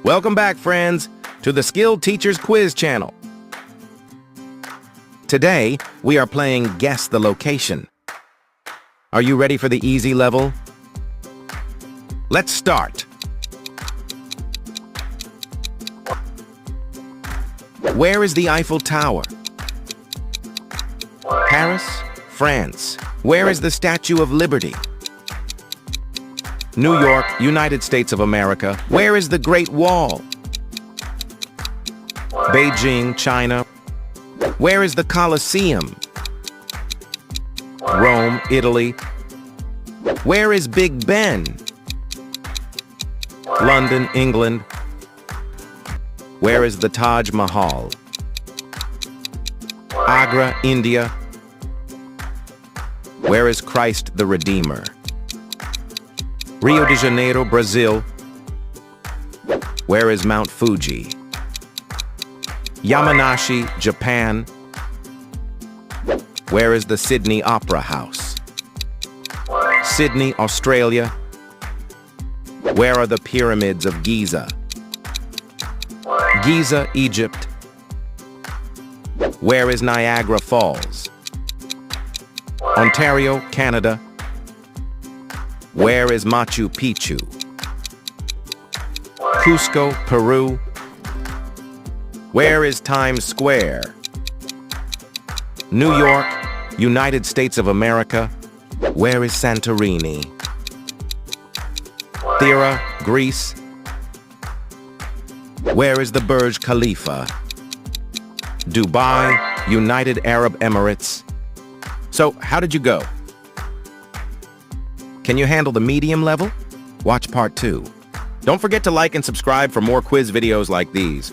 Welcome back, friends, to the Skilled Teachers Quiz channel. Today, we are playing Guess the Location. Are you ready for the easy level? Let's start. Where is the Eiffel Tower? Paris, France. Where is the Statue of Liberty? New York, United States of America. Where is the Great Wall? Beijing, China. Where is the Colosseum? Rome, Italy. Where is Big Ben? London, England. Where is the Taj Mahal? Agra, India. Where is Christ the Redeemer? Rio de Janeiro, Brazil. Where is Mount Fuji? Yamanashi, Japan. Where is the Sydney Opera House? Sydney, Australia. Where are the pyramids of Giza? Giza, Egypt. Where is Niagara Falls? Ontario, Canada. Where is Machu Picchu? Cusco, Peru. Where is Times Square? New York, United States of America. Where is Santorini? Thera, Greece. Where is the Burj Khalifa? Dubai, United Arab Emirates. So, how did you go? Can you handle the medium level? Watch part 2. Don't forget to like and subscribe for more quiz videos like these.